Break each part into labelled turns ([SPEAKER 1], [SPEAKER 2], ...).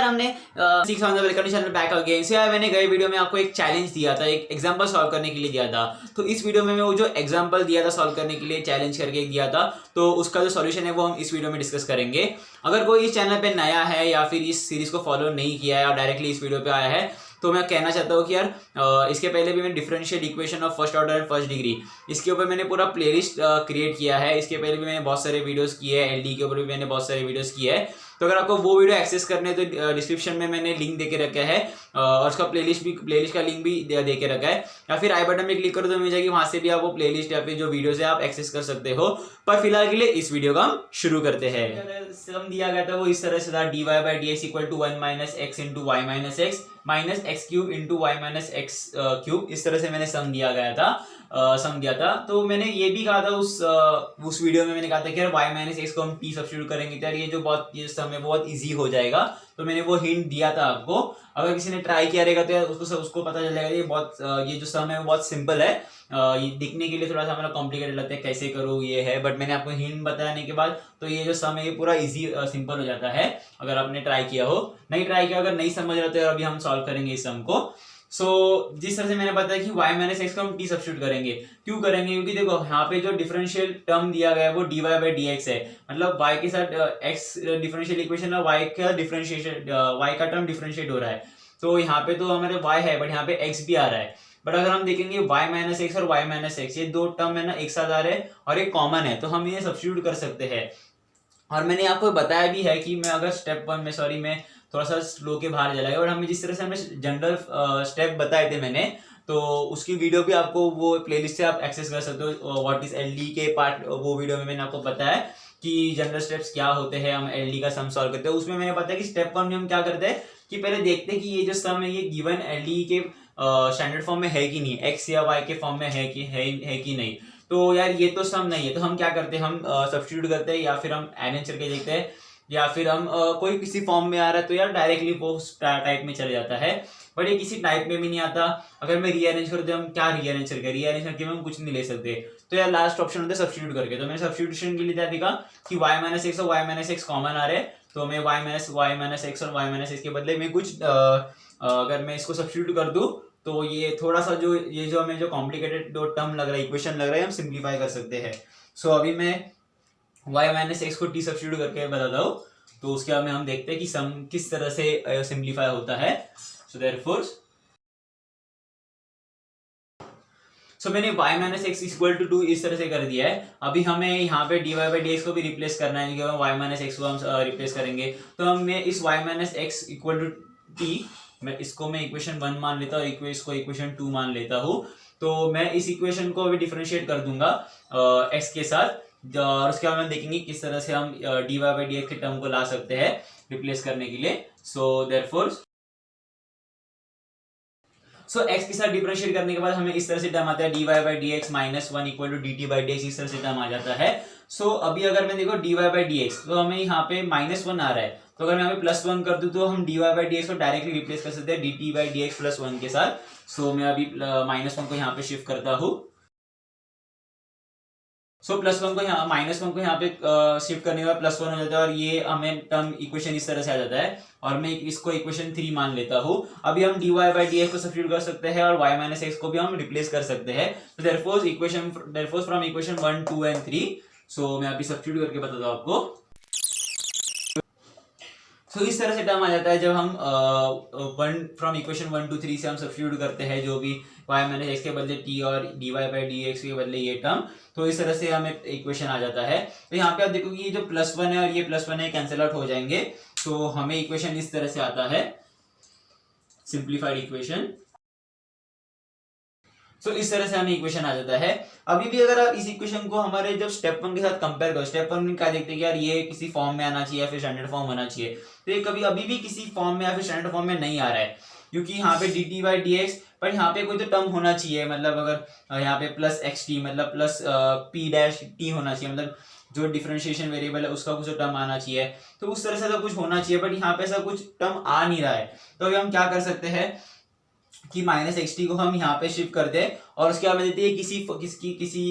[SPEAKER 1] हमने channel back again से यार मैंने गए वीडियो में आपको एक चैलेंज दिया था, एक एग्जांपल सॉल्व करने के लिए दिया था। तो इस वीडियो में मैं वो जो एग्जांपल दिया था सॉल्व करने के लिए चैलेंज करके दिया था, तो उसका जो सॉल्यूशन है वो हम इस वीडियो में डिस्कस करेंगे। अगर कोई इस चैनल पे नया है या फिर इस सीरीज को फॉलो नहीं किया है और डायरेक्टली इस वीडियो पे आया है, तो मैं कहना चाहता हूँ कि यार इसके पहले भी मैंने differential equation of first order and first degree इसके ऊपर मैंने पूरा प्लेलिस्ट क्रिएट किया है। इसके पहले भी मैंने बहुत सारे वीडियोस किए हैं, एलडी के ऊपर भी मैंने बहुत सारे वीडियोस किए हैं। तो अगर आपको वो वीडियो एक्सेस करने हैं तो डिस्क्रिप्शन में मैंने लिंक देके रखा है और उसका प्लेलिस्ट का लिंक भी दे के रखा है, या फिर आई बटन में क्लिक करो तो मिल जाएगी, वहां से भी आप वो प्लेलिस्ट या फिर जो वीडियोस है आप एक्सेस कर सकते हो। पर फिलहाल के लिए इस वीडियो का हम शुरू करते हैं। सम दिया गया था वो इस तरह से था, dy by dx equal to 1 minus x into y minus x minus x cube into y minus x cube, इस तरह से मैंने सम दिया गया था, सम दिया था। तो मैंने ये भी कहा था उस वीडियो में, मैंने कहा था कि यार y माइनस एक्स को हम t सब्स्टिट्यूट करेंगे तो यार ये सम है बहुत इजी हो जाएगा। तो मैंने वो हिंट दिया था आपको, अगर किसी ने ट्राई किया रहेगा तो यार उसको पता चल जाएगा ये जो सम है वो बहुत सिंपल है। ये दिखने के लिए थोड़ा सा हमारा कॉम्प्लिकेटेड लगता है कैसे करो ये है, बट मैंने आपको हिंट बताने के बाद तो ये जो सम है ये पूरा इजी सिंपल हो जाता है अगर आपने ट्राई किया हो। नहीं ट्राई किया, अगर नहीं समझ रहे तो अभी हम सॉल्व करेंगे इस सम को। जिस तरह से मैंने बताया कि y माइनस एक्स को हम t सब्स्टिट्यूट करेंगे, क्यों करेंगे? क्योंकि देखो यहाँ पे जो डिफरेंशियल टर्म दिया गया है वो dy by dx है, मतलब y के साथ x डिफरेंशियल इक्वेशन है, y का डिफरेंशिएशन y का टर्म डिफरेंशिएट हो रहा है। तो यहाँ पे तो हमारे y है बट यहाँ पे x भी आ रहा है। बट अगर हम देखेंगे y माइनस एक्स और y माइनस एक्स, ये दो टर्म है ना एक साथ आ रहे हैं और एक कॉमन है, तो हम ये सब्स्टिट्यूट कर सकते हैं। और मैंने आपको बताया भी है कि मैं अगर स्टेप 1 में, सॉरी मैं थोड़ा सा स्लो के बाहर चला गया, और हमें जिस तरह से हमें जनरल स्टेप बताए थे मैंने, तो उसकी वीडियो भी आपको वो प्लेलिस्ट से आप एक्सेस कर सकते हो। व्हाट इज एलडी के पार्ट, वो वीडियो में मैंने आपको बताया कि जनरल स्टेप्स क्या होते हैं, हम एलडी का सम सॉल्व करते हैं। उसमें मैंने बताया कि स्टेप 1 में हम क्या करते हैं कि पहले देखते हैं कि ये जो सम है ये गिवन एलडी के स्टैंडर्ड फॉर्म में है कि नहीं, एक्स या वाई के फॉर्म में है कि नहीं। तो यार ये तो सम नहीं है, तो हम क्या करते हैं, हम सब्स्टिट्यूट करते हैं, या फिर हम अरेंज करके देखते हैं, या फिर हम कोई किसी फॉर्म में आ रहा है तो यार डायरेक्टली वो टाइप में चले जाता है। बट ये किसी टाइप में भी नहीं आता। अगर मैं रीअरेंज कर दूं, हम क्या रीअरेंज करके हम कुछ नहीं ले सकते। तो यार लास्ट ऑप्शन होता है सब्स्टिट्यूट करके। तो मैंने सब्स्टिट्यूशन के लिए क्या देखा कि y माइनस एक्स और y माइनस एक्स कॉमन आ रहे हैं, तो मैं y माइनस एक्स और y माइनस एक्स के बदले में कुछ अगर मैं इसको सब्स्टिट्यूट कर दूं तो ये थोड़ा सा जो हमें जो कॉम्प्लिकेटेड जो टर्म लग रहा है, इक्वेशन लग रहा है, हम सिंप्लीफाई कर सकते हैं। सो अभी मैं y माइनस एक्स को t सब्स्टिट्यूट करके बताता हूँ, तो उसके बाद में हम देखते हैं कि सम किस तरह से सिंप्लीफाई होता है। सो देयरफॉर मैंने y minus x equal to 2 इस तरह से कर दिया है। अभी हमें यहाँ पे dy by dx को भी रिप्लेस करना है, क्योंकि y माइनस एक्स को हम रिप्लेस करेंगे। तो मैं इस y minus x equal to t, इसको मैं इक्वेशन 1 मान लेता हूँ, इसको इक्वेशन 2 मान लेता हूँ। तो मैं इस इक्वेशन को अभी डिफरेंशिएट कर दूंगा x के साथ, और उसके बाद हम देखेंगे किस तरह से हम dy by dx के टर्म को ला सकते हैं रिप्लेस करने के लिए। सो देयरफॉर x के साथ डिफरेंशिएट करने के बाद हमें इस तरह से टर्म आता है dy by dx minus 1 equal to dt by dx, इस तरह से टर्म आ जाता है। अभी अगर मैं देखो dy by dx, तो हमें यहाँ पे माइनस 1 आ रहा है, तो अगर मैं यहाँ पे प्लस 1 कर दूं तो हम dy by dx को डायरेक्टली रिप्लेस कर सकते हैं dt by dx प्लस 1 के साथ। मैं अभी माइनस 1 को यहाँ पे शिफ्ट करता हूँ। प्लस 1 को यहाँ माइनस 1 को यहाँ पे शिफ्ट करने के बाद प्लस 1 हो जाता है, और ये हमें टर्म इक्वेशन इस तरह से आ जाता है, और मैं इसको इक्वेशन 3 मान लेता हूँ। अभी हम dy by dx को सब्स्टिट्यूट कर सकते हैं और y माइनस एक्स को भी हम रिप्लेस कर सकते हैं। तो देयरफॉर फ्रॉम इक्वेशन 1, 2 एंड 3, मैं अभी सब्स्टिट्यूट करके बताता हूँ आपको। इस तरह से टर्म आ जाता है जब हम फ्रॉम इक्वेशन 1 to 3 से हम सब्स्टिट्यूट करते हैं जो भी y माइनस एक्स के बदले t और dy by dx के बदले ये टर्म, तो इस तरह से हमें इक्वेशन आ जाता है। तो यहाँ पे आप देखो कि ये जो प्लस 1 है और ये प्लस 1 है कैंसिल आउट हो जाएंगे, तो हमें इक्वेशन इस तरह से आता है, सिंप्लीफाइड इक्वेशन। इस तरह से हमें इक्वेशन आ जाता है। अभी भी अगर आप इस इक्वेशन को हमारे जब स्टेप 1 के साथ कंपेयर करो, स्टेप 1 में क्या देखते हैं कि यार ये किसी फॉर्म में आना चाहिए या फिर स्टैंडर्ड फॉर्म होना चाहिए, तो ये कभी अभी भी किसी फॉर्म में या फिर स्टैंडर्ड फॉर्म में नहीं आ रहा है, क्योंकि यहाँ पे dt by dx, पर यहाँ पे कोई तो टर्म होना चाहिए, मतलब अगर यहाँ पे प्लस xt मतलब प्लस p डैश t होना चाहिए, मतलब जो डिफरेंशिएशन वेरिएबल है उसका कुछ टर्म आना चाहिए, तो उस तरह से तो कुछ होना चाहिए, बट यहाँ पे ऐसा कुछ टर्म आ नहीं रहा है। तो अभी हम क्या कर सकते हैं कि माइनस एक्स टी को हम यहाँ पे शिफ्ट कर दे, और उसके बाद देखते हैं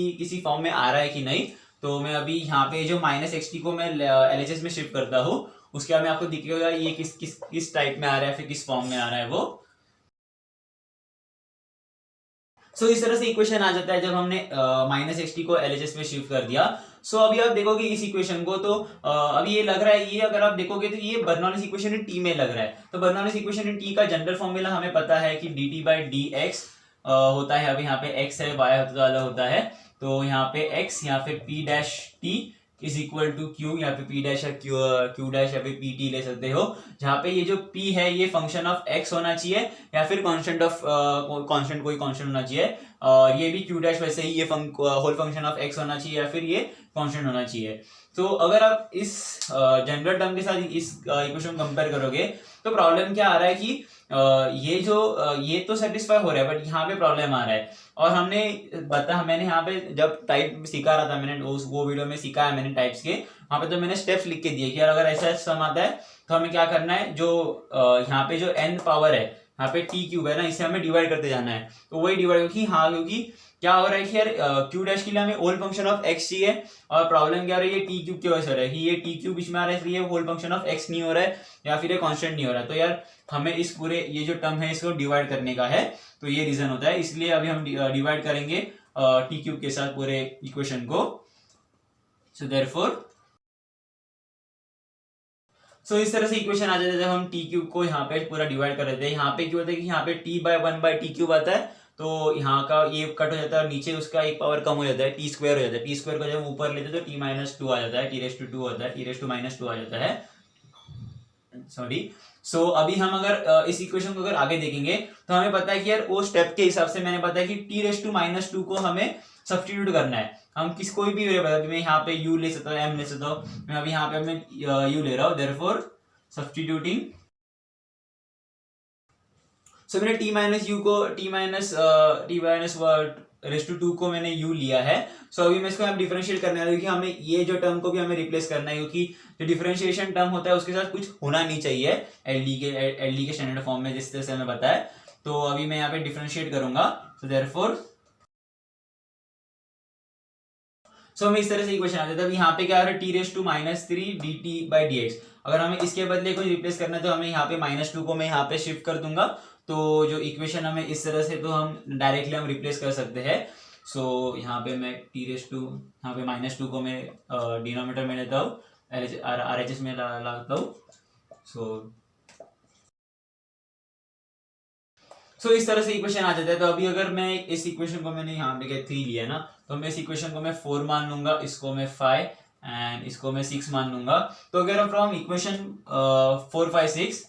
[SPEAKER 1] किसी फॉर्म में आ रहा है कि नहीं। तो मैं अभी यहाँ पे जो माइनस एक्स टी को मैं एलएचएस में शिफ्ट करता हूँ, उसके बाद में आपको दिखेगा ये किस टाइप में आ रहा है, फिर किस फॉर्म में आ रहा है वो। सो इस तरह से इक्वेशन आ जाता है जब हमने -xt को LHS में शिफ्ट कर दिया। सो अभी आप देखोगे इस इक्वेशन को, तो अभी ये लग रहा है, ये अगर आप देखोगे तो ये बर्नौलीज इक्वेशन इन टी में लग रहा है। तो बर्नौलीज इक्वेशन इन टी का जनरल फॉर्मूला हमें पता है कि dt/dx होता है। अभी यहाँ पे x है, y होता है, तो यहाँ पे x, यहाँ पे p' is equal to q, यहाँ पे p' या क्यू डैश या फिर pt ले सकते हो, जहाँ पे ये जो p है ये फंक्शन ऑफ x होना चाहिए या फिर कांस्टेंट ऑफ कोई कांस्टेंट होना चाहिए, और ये भी क्यू डैश वैसे ही ये होल फंक्शन ऑफ x होना चाहिए या फिर ये कांस्टेंट होना चाहिए। तो अगर आप इस जनरल टर्म के साथ इस इक्वेशन कंपेयर करोगे तो प्रॉब्लम क्या आ रहा है कि ये तो सेटिस्फाई हो रहा है, बट यहाँ पे प्रॉब्लम आ रहा है। और मैंने यहाँ पे जब टाइप सिखा रहा था, मैंने वो वीडियो में सिखाया मैंने टाइप्स के, वहां पे तो मैंने स्टेप्स लिख के दिए कि अगर ऐसा सम आता है तो हमें क्या करना है, जो यहाँ पे जो n पावर है, यहाँ पे t क्यूब है ना, इसे हमें डिवाइड करते जाना है। तो वही डिवाइड, क्योंकि क्या हो रहा है कि यार क्यू डैश के लिए हमें होल फंक्शन ऑफ x चाहिए, और प्रॉब्लम क्या हो रही है, टी क्यूब की वजह से हो रहा है कि ये टी क्यूब बीच में आ रहा है, इसलिए होल फंक्शन ऑफ x नहीं हो रहा है या फिर ये कांस्टेंट नहीं हो रहा है। तो यार हमें इस पूरे ये जो टर्म है इसको डिवाइड करने का है, तो ये रीजन होता है, इसलिए अभी हम डिवाइड करेंगे टी क्यूब के साथ पूरे इक्वेशन को। सो देयरफॉर इस तरह से इक्वेशन आ जाता है जब हम टी क्यूब को यहाँ पे पूरा डिवाइड कर देते हैं। यहाँ पे क्यों होता है कि यहाँ पे t/1/t क्यूब आता है, तो यहाँ का ये कट हो जाता है और नीचे उसका एक पावर कम हो जाता है, t स्क्वायर हो जाता है। टी स्क्वायर को जब हम ऊपर लेते हैं तो t-2 आ जाता है, t⁻² होता है, t⁻² आ जाता है, सॉरी। सो अभी हम अगर इस इक्वेशन को अगर आगे देखेंगे तो हमें पता है कि यार वो स्टेप के हिसाब से मैंने पता है कि t⁻² को हमें सब्स्टिट्यूट करना है। हम कोई भी वेरिएबल, मैं यहाँ पे u ले सकता हूँ, m ले सकता हूँ, मैं अभी यहाँ पे मैं u ले रहा हूँ, देयरफॉर सब्स्टिट्यूटिंग। सो मैंने t-2 को मैंने u लिया है। सो अभी मैं इसको यहाँ डिफरेंशिएट करने वाला हूँ कि हमें ये जो टर्म को भी हमें रिप्लेस करना है, क्योंकि जो डिफरेंशिएशन टर्म होता है उसके साथ कुछ होना नहीं चाहिए एलडी के स्टैंडर्ड फॉर्म में, जिस तरह से हमें बताया। तो अभी मैं यहाँ पे डिफरेंशिएट करूंगा। सो देयरफॉर हमें इस तरह से इक्वेशन आ जाता है। यहाँ पे क्या आ रहा है, t⁻³ dt/dx। अगर हमें इसके बदले कुछ रिप्लेस करना है तो हमें यहाँ पे -2 को मैं यहाँ पे शिफ्ट कर दूंगा, तो जो इक्वेशन हमें इस तरह से तो हम डायरेक्टली हम रिप्लेस कर सकते हैं। सो यहाँ पे मैं यहाँ पे -2 को मैं डिनोमिनेटर में लेता हूँ, RHS में लाता हूँ। सो इस तरह से इक्वेशन आ जाता है। तो अभी अगर मैं इस इक्वेशन को मैंने यहाँ पे 3 लिया ना, तो मैं इस इक्वेशन को मैं 4 मान लूंगा, इसको मैं 5 एंड इसको मैं 6 मान लूंगा। तो अगर from equation 4, 5, 6,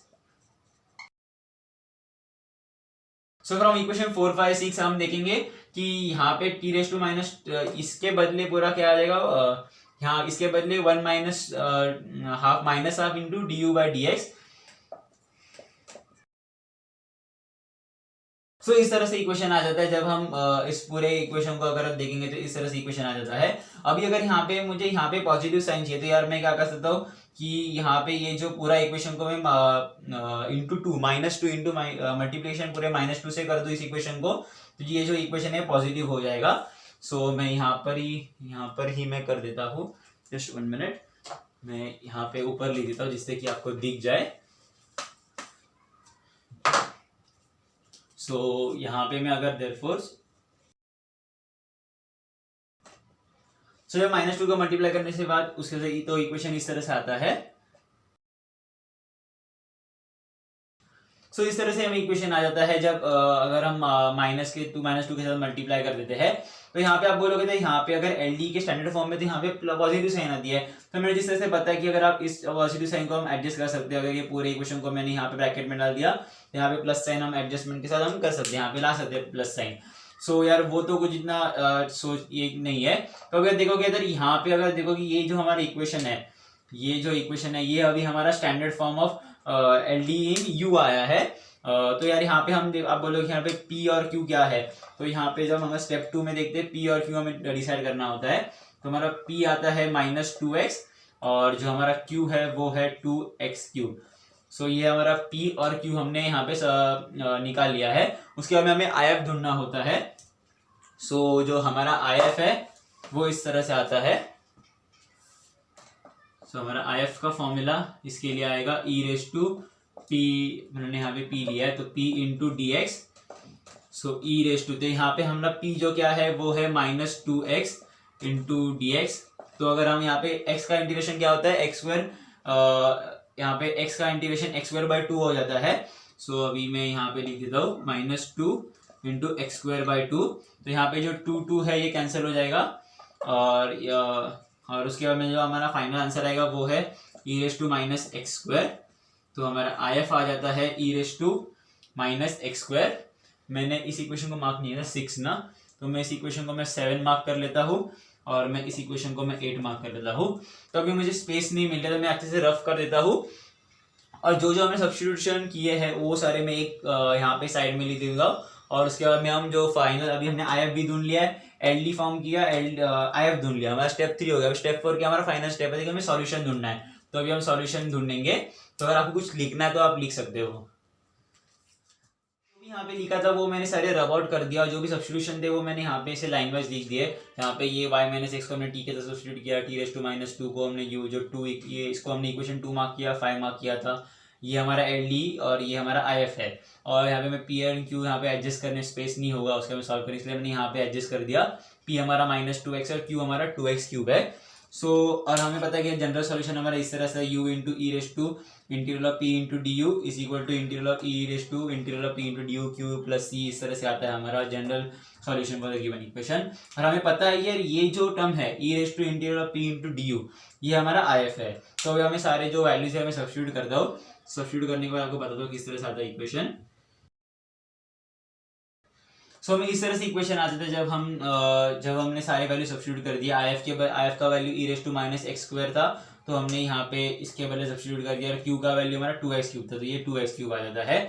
[SPEAKER 1] so from equation 4, 5, 6 हम देखेंगे कि यहाँ पे t⁻, इसके बदले पूरा क्या आ जाएगा, यहाँ इसके बदले 1 -हाफ इंटू du/dx। सो इस तरह से इक्वेशन आ जाता है जब हम इस पूरे इक्वेशन को अगर आप देखेंगे तो इस तरह से इक्वेशन आ जाता है। अभी अगर यहाँ पे मुझे यहाँ पे पॉजिटिव साइन चाहिए, तो यार मैं क्या कर सकता हूँ कि यहाँ पे ये जो पूरा इक्वेशन को मैं -2 इंटू मल्टीप्लिकेशन पूरे -2 से कर दूं इस इक्वेशन को, तो ये जो इक्वेशन है पॉजिटिव हो जाएगा। सो मैं यहाँ पर ही मैं कर देता हूँ, जस्ट 1 मिनट, मैं यहाँ पे ऊपर लिख देता हूँ जिससे कि आपको दिख जाए। सो यहाँ पे मैं अगर देयरफॉर जब -2 को मल्टीप्लाई करने से बाद उसके तो इक्वेशन इस तरह से आता है। सो इस तरह से हमें इक्वेशन आ जाता है जब अगर हम -2 के साथ मल्टीप्लाई कर देते हैं। तो यहाँ पे आप बोलोगे तो यहाँ पे अगर एलडी के स्टैंडर्ड फॉर्म में तो यहाँ पे पॉजिटिव साइन आती है। तो मैंने जिस तरह से पता है कि अगर आप इस पॉजिटिव साइन को हम एडजस्ट कर सकते हैं, अगर ये पूरे इक्वेशन को मैंने यहाँ पे ब्रैकेट में डाल दिया, यहाँ पे प्लस साइन हम एडजस्टमेंट के साथ हम कर सकते हैं, यहाँ पे ला सकते हैं प्लस साइन। सो यार वो तो कुछ इतना सोच ये नहीं है। तो अगर देखोगे इधर यहाँ पे अगर देखोगे ये जो हमारा इक्वेशन है, ये अभी हमारा standard form of LD in u आया है। तो यार यहाँ पे हम आप बोलोगे यहाँ पे P और Q क्या है, तो यहाँ पे जब हम स्टेप 2 में देखते हैं P और Q हमें डिसाइड करना होता है। तो हमारा P आता है -2x और जो हमारा Q है वो है 2x³। सो ये हमारा P और Q हमने यहाँ पे निकाल लिया है। उसके बाद में हमें IF ढूंढना होता है। सो जो हमारा IF है वो इस तरह से आता है। सो हमारा IF का फॉर्मूला इसके लिए आएगा e रेस टू पी, मैंने यहाँ पे p लिया है तो p into d x. So e raise to, तो यहाँ पे हमारा p जो क्या है वो है -2x इंटू डी एक्स। तो अगर हम यहाँ पे x का इंटीग्रेशन क्या होता है x स्क्वायर, यहाँ पे x का इंटीग्रेशन x स्क्वायर बाई 2 हो जाता है। सो अभी मैं यहाँ पे लिख देता हूँ -2 इंटू एक्स स्क्वायर बाई 2। तो यहाँ पे जो 2 है ये कैंसिल हो जाएगा और उसके बाद में जो हमारा फाइनल आंसर आएगा वो है e raise to minus x square. तो हमारा IF आ जाता है e raise to minus x square. मैंने इस इक्वेशन को मार्क नहीं है 6 ना, तो मैं इस इक्वेशन को मैं 7 मार्क कर लेता हूँ और मैं इस इक्वेशन को मैं 8 मार्क कर लेता हूँ। तो अभी मुझे स्पेस नहीं मिल रहा तो मैं अच्छे से रफ कर देता हूँ और जो जो हमने सब्स्टिट्यूशन किए हैं वो सारे मैं एक यहाँ पे साइड में लिख दूंगा। और उसके बाद में हम जो फाइनल, अभी हमने IF भी ढूंढ लिया है, LD फॉर्म किया, IF ढूंढ लिया, हमारा स्टेप 3 हो गया। स्टेप 4 क्या हमारा फाइनल स्टेप है, हमें सॉल्यूशन ढूंढना है। तो अभी हम सॉल्यूशन ढूंढेंगे। तो अगर आपको कुछ लिखना है तो आप लिख सकते हो। यहाँ पे लिखा था वो मैंने सारे रब आउट कर दिया और जो भी सब्स्टिट्यूशन थे वो मैंने यहाँ पे इसे लाइन वाइज लिख दिए। यहाँ पे ये y माइनस एक्स को हमने t के साथ सब्स्टिट्यूट किया, t रेस टू माइनस 2 को हमने u जो 2 ये इसको हमने इक्वेशन 2 मार्क किया, 5 मार्क किया था। ये हमारा LD और ये हमारा IF है। और यहाँ पे मैं P एंड Q यहाँ पे एडजस्ट करने स्पेस नहीं होगा उसका मैं सॉल्व करने, इसलिए मैंने यहाँ पे एडजस्ट कर दिया। P हमारा -2x और Q हमारा 2x क्यूब है। सो और हमें पता है कि जनरल सॉल्यूशन हमारा इस तरह से u into e raise to integral of p into d u is equal to integral of e raise to integral of p into d u q plus c, इस तरह से आता है हमारा general solution for the given equation. और हमें पता है यार ये जो टर्म है e raise to integral of p into d u ये हमारा IF है। तो अभी हमें सारे जो वैल्यूज है हमें सब्स्टिट्यूट करता हूँ। सब्स्टिट्यूट करने के बाद आपको बता दो किस तरह से आता है इक्वेशन। सो हमें इस तरह से इक्वेशन आते थे जब हमने सारे वैल्यू सब्स्टिट्यूट कर दिया। IF का value e raise to minus x square था तो हमने यहाँ पे इसके वैल्यू सब्स्टिट्यूट कर दिया। Q का वैल्यू हमारा 2x क्यूब था तो ये 2x क्यूब आ जाता है।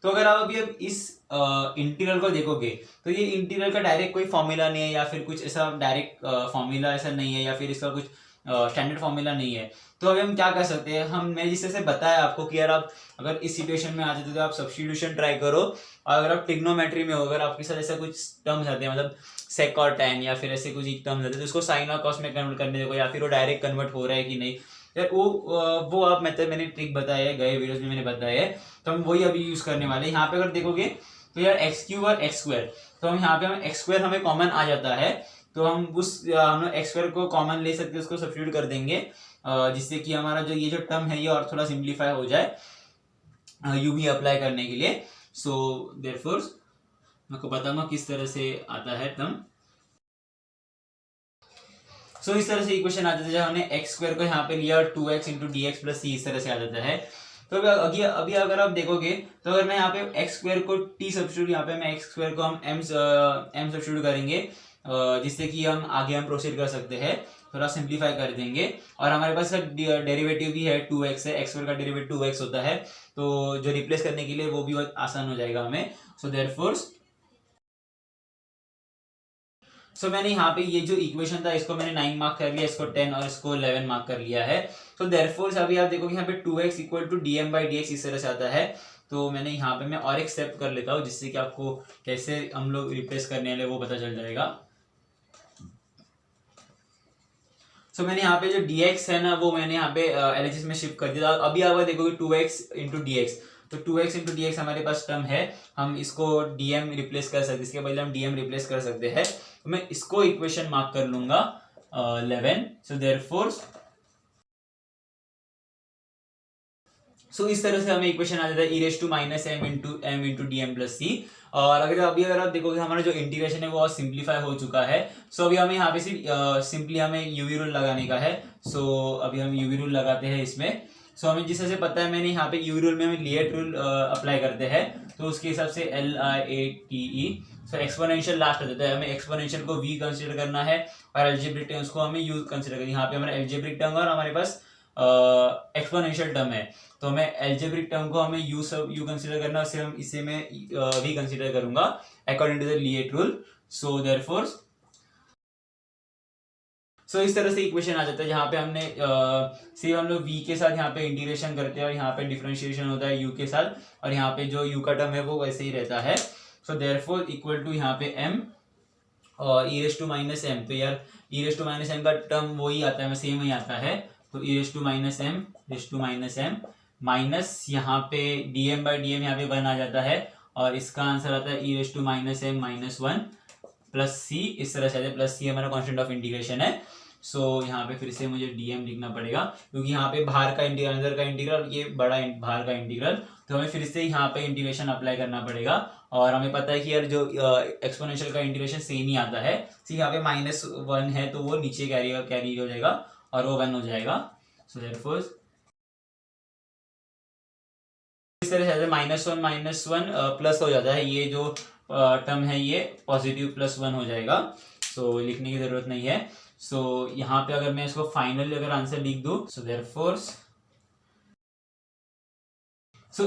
[SPEAKER 1] तो अगर आप अभी अब इस इंटीग्रल को देखोगे तो ये इंटीग्रल का डायरेक्ट कोई फॉर्मूला नहीं है या फिर कुछ ऐसा डायरेक्ट फॉर्मूला ऐसा नहीं है या फिर इसका कुछ स्टैंडर्ड फॉर्मूला नहीं है। तो अभी हम क्या कर सकते हैं, मैं जिस तरह से बताया आपको कि यार आप अगर इस सिचुएशन में आ जाते तो आप सब्स्टिट्यूशन ट्राई करो। और अगर आप ट्रिग्नोमेट्री में हो, अगर आपके साथ ऐसा कुछ टर्म्स आते हैं मतलब सेक और टैन या फिर ऐसे कुछ टर्म्स आते हैं तो उसको साइन और कॉस में कन्वर्ट करने देखो या फिर वो डायरेक्ट कन्वर्ट हो रहा है कि नहीं यार वो आप मेथड मैंने ट्रिक बताया है, गए वीडियोस में मैंने बताया है। तो हम वही अभी यूज करने वाले हैं। यहाँ पे अगर देखोगे तो यार एक्स क्यूब और एक्स स्क्वायर, तो हम यहाँ पे हम एक्स स्क्वायर हमें कॉमन आ जाता है तो हम एक्स स्क्वायर को कॉमन ले सकते हैं, उसको सब्स्टिट्यूट कर देंगे जिससे कि हमारा जो ये जो टर्म है ये और थोड़ा सिंप्लीफाई हो जाए यू भी अप्लाई करने के लिए। सो देयरफॉर मैं आपको बताऊंगा किस तरह से आता है टर्म। सो इस तरह से इक्वेशन आता है जब हमने एक्स स्क्वायर को यहाँ पे लिया और 2x into d x plus c, इस तरह से आ जाता है। तो अभी अगर आप देखोगे तो अगर मैं यहाँ पे एक्स स्क्वायर को t सब्स्टिट्यूट, यहाँ पे मैं एक्स स्क्वायर को हम m सब्स्टिट्यूट करेंगे जिससे कि हम आगे हम प्रोसीड कर सकते हैं, थोड़ा सिंप्लीफाई कर देंगे। और हमारे पास डेरिवेटिव भी है 2x है, एक्स स्क्वायर का डेरिवेटिव 2x होता है तो जो रिप्लेस करने के लिए वो भी बहुत आसान हो जाएगा हमें। सो देयरफॉर मैंने यहाँ पे ये जो इक्वेशन था इसको मैंने 9 मार्क कर लिया, इसको 10 और इसको 11 मार्क कर लिया है। सो देयरफॉर अभी आप देखोगे यहाँ पे 2x equal to d m by d x इस तरह से आता है। तो मैंने यहाँ पे मैं और एक स्टेप कर लेता हूँ जिससे कि आपको कैसे हम लोग रिप्लेस करने वाले वो पता चल जाएगा। सो मैंने यहाँ पे जो dx है ना वो मैंने यहाँ पे LHS में शिफ्ट कर दिया। अभी आप देखोगे 2x इंटू डी एक्स, तो 2x इंटू डी एक्स हमारे पास टर्म है, हम इसको dm रिप्लेस कर सकते हैं, इसके बदले हम dm रिप्लेस कर सकते हैं। तो मैं इसको इक्वेशन मार्क कर लूंगा 11। सो देयरफॉर इस तरह से हमें इक्वेशन आ जाता है e raise to minus m into d m plus c. और अगर आप देखोगे हमारा जो इंटीग्रेशन है वो और सिंप्लीफाई हो चुका है। सो अभी हमें यहाँ पे सिंपली हमें यूवी रूल लगाने का है। सो अभी हम यूवी रूल लगाते हैं इसमें। सो हमें जिस तरह से पता है मैंने यहाँ पे यूवी रूल में हम लिएट रूल अप्लाई करते हैं तो उसके हिसाब से LIATE सो एक्सपोनेंशियल लास्ट आ जाता है। हमें एक्सपोनेंशियल को v कंसिडर करना है और एल्जेब्रिक टर्म्स को हमें u कंसिडर करना है। यहाँ पे हमारा एल्जेब्रिक टर्म और हमारे पास एक्सपोनेंशियल टर्म है तो हमें एल्जेब्रिक टर्म को हमें u कंसिडर करना है, इसे मैं v कंसिडर करूंगा according to the LIATE rule. So therefore इस तरह से इक्वेशन आ जाता है जहाँ पे हमने हम लोग v के साथ यहाँ पे इंटीग्रेशन करते हैं और यहाँ पे डिफरेंशिएशन होता है u के साथ और यहाँ पे जो u का टर्म है वो वैसे ही रहता है। सो देयरफॉर इक्वल टू यहाँ पे m और e raise to minus m, तो यार e raise to minus m का टर्म वही आता है, सेम ही आता है तो e raise to minus m minus यहाँ पे dm बाई डी एम यहाँ पे 1 आ जाता है और इसका आंसर आता है e raise to minus m minus 1 plus c, इस तरह से आ जाए, प्लस c हमारा कॉन्स्टेंट ऑफ इंटीग्रेशन है। सो यहाँ पे फिर से मुझे dm लिखना पड़ेगा क्योंकि यहाँ पे बाहर का इंटीग्रल, अंदर का इंटीग्रल, ये बड़ा बाहर का इंटीग्रल, तो हमें फिर से यहाँ पे इंटीग्रेशन अप्लाई करना पड़ेगा। और हमें पता है कि यार जो एक्सपोनेंशियल का इंटीग्रेशन सेम ही आता है, यहाँ पे -1 है तो वो नीचे कैरी हो जाएगा और वो 1 हो जाएगा। सो देयरफॉर इस तरह से -1 प्लस हो जाता है, ये जो टर्म है ये पॉजिटिव +1 हो जाएगा। सो लिखने की जरूरत नहीं है। सो यहाँ पे अगर मैं इसको फाइनली अगर आंसर लिख दूं, सो देयरफॉर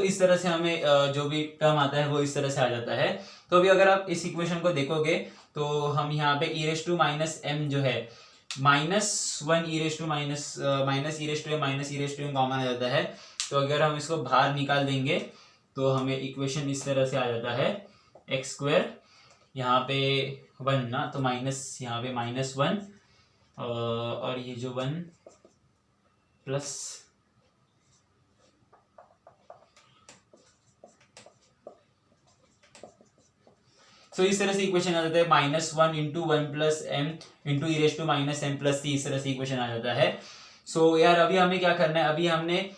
[SPEAKER 1] इस तरह से हमें जो भी टर्म आता है वो इस तरह से आ जाता है। तो अभी अगर आप इस इक्वेशन को देखोगे तो हम यहाँ पे e raise to minus m जो है -1 e raise to m common आ जाता है। तो अगर हम इसको बाहर निकाल देंगे तो हमें इक्वेशन इस तरह से आ जाता है x², यहाँ पे 1 ना, तो माइनस यहाँ पे -1 और ये जो 1 प्लस इस तरह से इक्वेशन आ जाता है -1 into 1 plus m into e raise to minus m plus c, इस तरह से इक्वेशन आ जाता है। सो यार अभी हमें क्या करना है, अभी हमें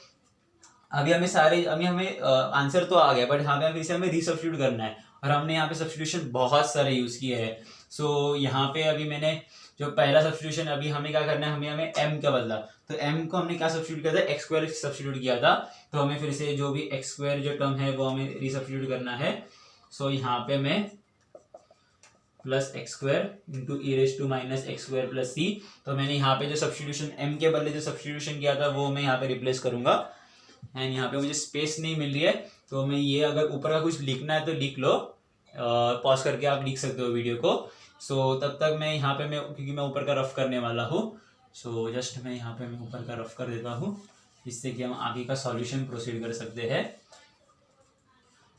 [SPEAKER 1] आंसर तो आ गया बट यहाँ पे इसे हमें रीसब्स्टिट्यूट करना है और हमने यहाँ पे सब्स्टिट्यूशन बहुत सारे यूज किए हैं। सो यहाँ पे अभी मैंने जो पहला सब्स्टिट्यूशन, अभी हमें क्या करना है, हमें m का बदला, तो m को हमने क्या सब्स्टिट्यूट किया था, x² सब्स्टिट्यूट किया था। तो हमें फिर से जो भी x² जो टर्म है वो हमें रीसब्स्टिट्यूट करना है। सो यहाँ पे मैं plus x² into e raise to minus x² plus c, तो मैंने यहाँ पे जो सब्स्टिट्यूशन m के बदले जो सब्स्टिट्यूशन किया था वो मैं यहाँ पे रिप्लेस करूंगा। एंड यहाँ पे मुझे स्पेस नहीं मिल रही है तो मैं ये, अगर ऊपर का कुछ लिखना है तो लिख लो, पॉज करके आप लिख सकते हो वीडियो को। सो तब तक मैं यहाँ पे क्योंकि मैं ऊपर का रफ करने वाला हूँ, सो जस्ट मैं यहाँ पे ऊपर का रफ कर देता हूँ जिससे कि हम आगे का सॉल्यूशन प्रोसीड कर सकते हैं।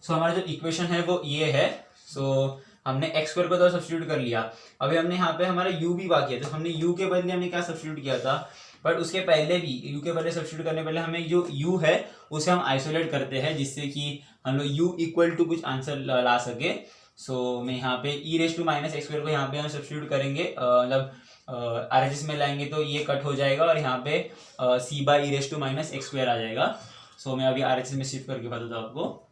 [SPEAKER 1] सो हमारा जो इक्वेशन है वो ये है। सो हमने x² को तो सब्स्टिट्यूट कर लिया, अभी हमने यहाँ पे हमारा u भी बाकी है, तो हमने u के बदले हमने क्या सब्स्टिट्यूट किया था, बट उसके पहले भी u के बदले सब्स्टिट्यूट करने पहले हमें जो u है उसे हम आइसोलेट करते हैं जिससे कि हम लोग u इक्वल टू कुछ आंसर ला सके। सो मैं यहाँ पे e raise to minus x² को यहाँ पे हम सब्स्टिट्यूट करेंगे, मतलब RHS में लाएंगे तो ये कट हो जाएगा और यहाँ पे c by e raise to minus x² आ जाएगा। सो मैं अभी RHS में शिफ्ट करके बताता हूँ आपको।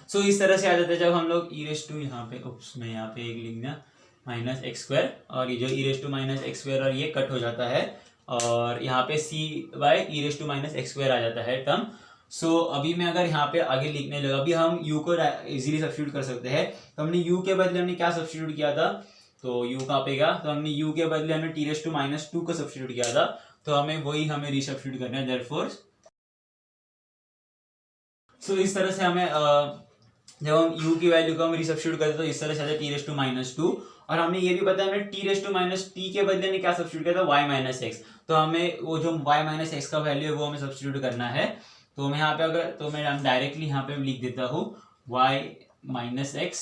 [SPEAKER 1] सो इस तरह से आ जाता है जब हम लोग ई रेस टू यहाँ पे, मैं यहाँ पे एक लिखना -x² और ये जो ई रेस टू माइनस x² और ये कट हो जाता है और यहाँ पे c by e raise to minus x² आ जाता है टर्म। सो अभी मैं अगर यहाँ पे आगे लिखने लगा, अभी हम u को इजीली सब्स्टिट्यूट कर सकते हैं। तो हमने u के बदले हमने क्या सब्स्टिट्यूट किया था, तो u कहाँ पे गया, तो हमने u के बदले हमने t रेस टू माइनस 2 को सब्स्टिट्यूट किया था, तो हमें वही रीसब्स्टिट्यूट करना है देयरफॉर। सो इस तरह से हमें जब हम u की वैल्यू को हम रीसब्स्टिट्यूट करते तो इस तरह से आता है t रेस टू माइनस 2, और हमने ये भी बताया हमने t raise to minus t के बदले ने क्या सब्स्टिट्यूट किया था, y माइनस x, तो हमें वो जो y माइनस x का वैल्यू है वो हमें सब्स्टिट्यूट करना है। तो मैं यहाँ पे अगर, तो मैं डायरेक्टली यहाँ पे लिख देता हूँ y minus x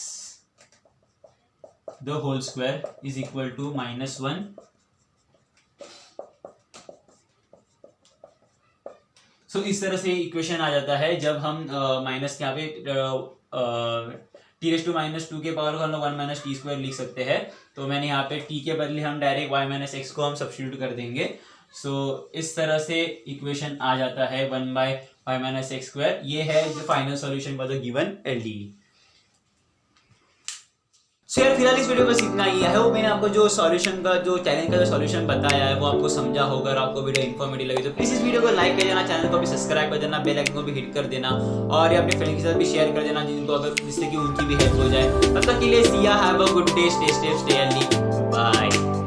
[SPEAKER 1] the whole square is equal to -1 so इस तरह से इक्वेशन आ जाता है जब हम माइनस यहाँ पे टी रेस टू माइनस 2 के पावर को हम लोग 1 माइनस t² लिख सकते हैं। तो मैंने यहाँ पे t के बदले हम डायरेक्ट y माइनस x को हम सब्स्टिट्यूट कर देंगे। सो इस तरह से इक्वेशन आ जाता है 1 बाई y माइनस x²। ये है जो final solution for the given LDE। सो यार फिलहाल इस वीडियो बस इतना ही है। मैंने आपको जो सॉल्यूशन का, जो चैलेंज का जो सॉल्यूशन बताया है वो आपको समझा होगा और आपको वीडियो इन्फॉर्मेटिव लगी तो प्लीज इस वीडियो को लाइक कर देना, चैनल को भी सब्सक्राइब कर देना, बेल आइकन को भी हिट कर देना और ये अपने फ्रेंड के साथ भी शेयर कर देना जिनको अगर, जिससे कि उनकी भी हेल्प हो जाए। तब तक के लिए see ya, have a good day, stay safe, stay healthy, bye.